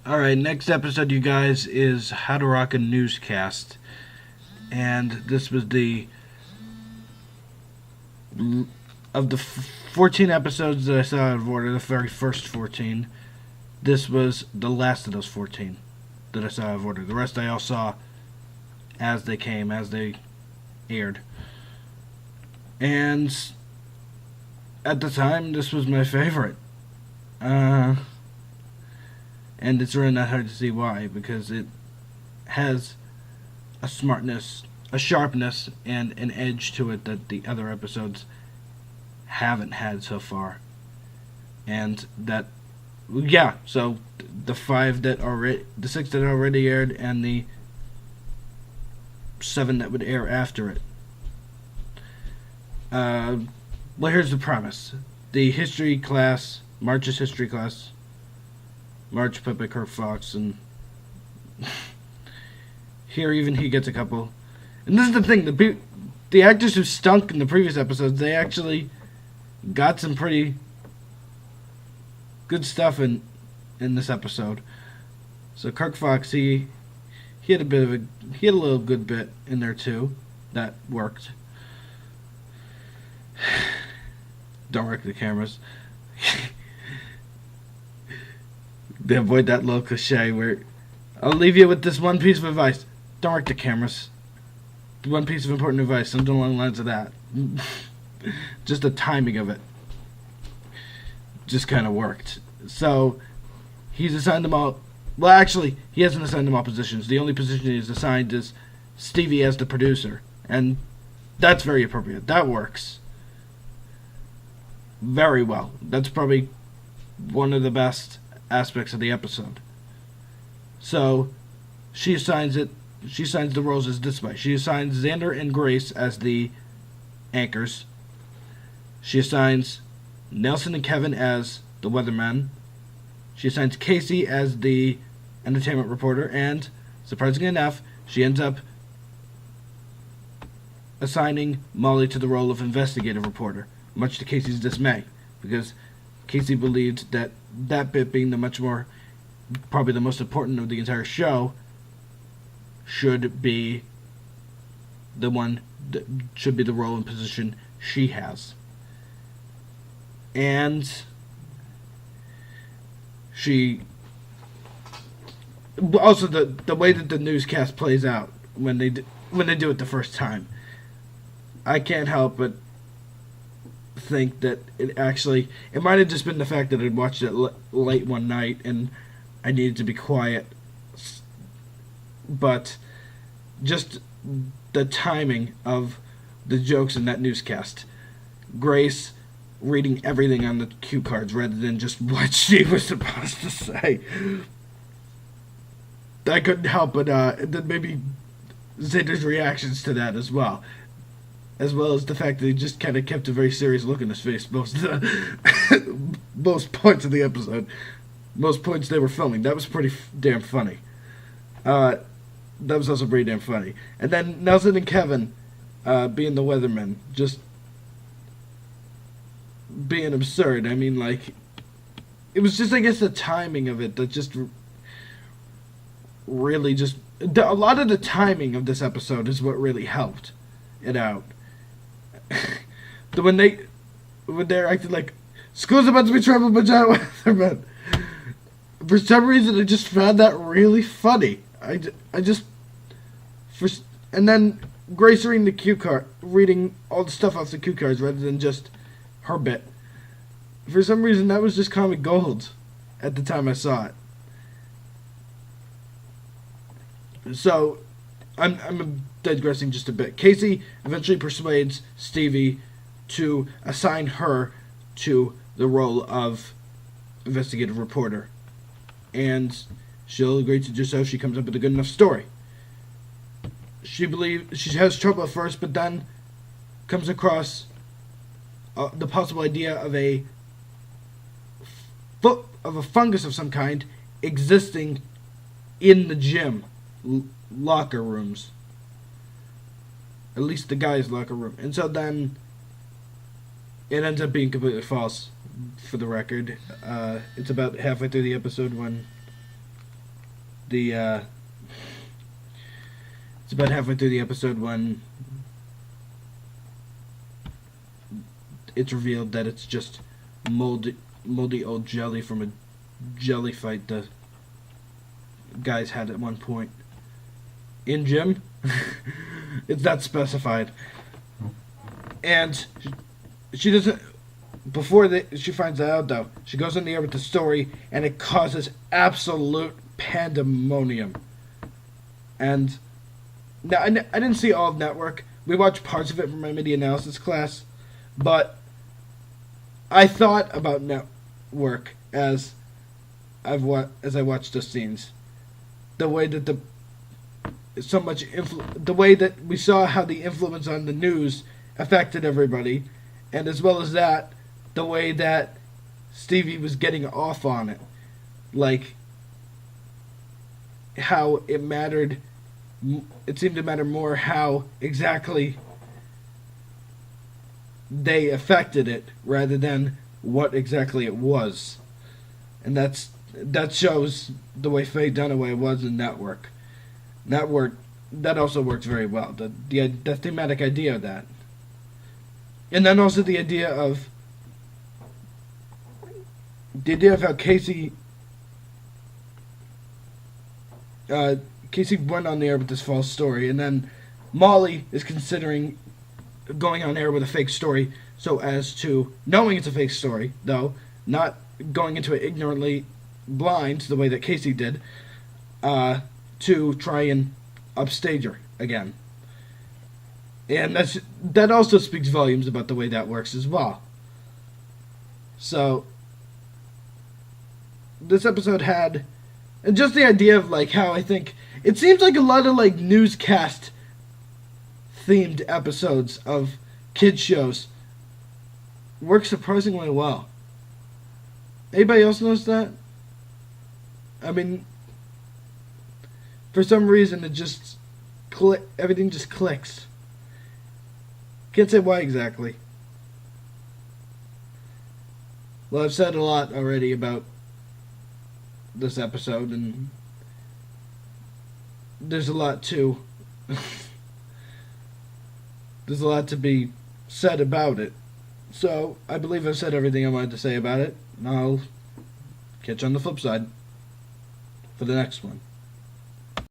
Alright, next episode, you guys, is How to Rock a Newscast. And this was of the 14 episodes that I saw out of order, the very first 14, this was the last of those 14 that I saw out of order. The rest I all saw as they came, as they aired. And at the time, this was my favorite. And it's really not hard to see why, because it has a smartness, a sharpness, and an edge to it that the other episodes haven't had so far. And that, yeah, so the the 6 that already aired, and the 7 that would air after it. Well, here's the premise. The history class, March's history class, March put by Kirk Fox, and here even he gets a couple. And this is the thing, the actors who stunk in the previous episodes, they actually got some pretty good stuff in this episode. So Kirk Fox, he had a little good bit in there too that worked. Don't wreck the cameras. They avoid that little cliche where I'll leave you with this one piece of advice. Don't wreck the cameras. One piece of important advice, something along the lines of that. Just the timing of it just kind of worked. So he's assigned them all. Well, actually, he hasn't assigned them all positions. The only position he's assigned is Stevie as the producer. And that's very appropriate. That works very well. That's probably one of the best aspects of the episode. So she assigns the roles as this way. She assigns Xander and Grace as the anchors. She assigns Nelson and Kevin as the weathermen. She assigns Casey as the entertainment reporter, and surprisingly enough, she ends up assigning Molly to the role of investigative reporter, much to Casey's dismay, because Casey believed that bit being probably the most important of the entire show, should be the one that should be the role and position she has. And she also, the way that the newscast plays out when they do it the first time, I can't help but think that it might have just been the fact that I'd watched it late one night and I needed to be quiet, but just the timing of the jokes in that newscast. Grace reading everything on the cue cards rather than just what she was supposed to say. I couldn't help but then maybe Xander's reactions to that as well as the fact that he just kind of kept a very serious look in his face most points of the episode, most points they were filming. That was pretty damn funny. That was also pretty damn funny. And then Nelson and Kevin being the weathermen, just being absurd. I mean, like, it was just, I guess, the timing of it that just really just... a lot of the timing of this episode is what really helped it out. when they're acting like school's about to be troubled by giant weathermen. For some reason, I just found that really funny. And then Grace reading the cue card, reading all the stuff off the cue cards rather than just her bit. For some reason, that was just comic gold at the time I saw it. So, I'm digressing just a bit. Casey eventually persuades Stevie to assign her to the role of investigative reporter. And she'll agree to do so if she comes up with a good enough story. She has trouble at first, but then comes across the possible idea of a fungus of some kind existing in the gym locker rooms. At least the guy's locker room. And so then it ends up being completely false, for the record. It's about halfway through the episode when the it's about halfway through the episode when it's revealed that it's just moldy old jelly from a jelly fight the guys had at one point in gym. It's not specified, and she doesn't. She finds that out though, she goes in the air with the story, and it causes absolute pandemonium. And now I didn't see all of Network. We watched parts of it from my media analysis class, but I thought about Network as I watched those scenes, the way that the way that we saw how the influence on the news affected everybody, and as well as that, the way that Stevie was getting off on it, like how it mattered. It seemed to matter more how exactly they affected it rather than what exactly it was, and that shows the way Faye Dunaway was in Network. That also works very well. The thematic idea of that, and then also the idea of how Casey went on the air with this false story, and then Molly is considering going on air with a fake story, so as to, knowing it's a fake story, though, not going into it ignorantly blind the way that Casey did, to try and upstage her again. And that also speaks volumes about the way that works as well. So this episode had, and just the idea of like how I think it seems like a lot of like newscast themed episodes of kids shows work surprisingly well. Anybody else notice that? I mean, for some reason it just everything just clicks. Can't say why exactly. Well, I've said a lot already about this episode, and there's a lot to be said about it. So I believe I've said everything I wanted to say about it, and I'll catch you on the flip side for the next one.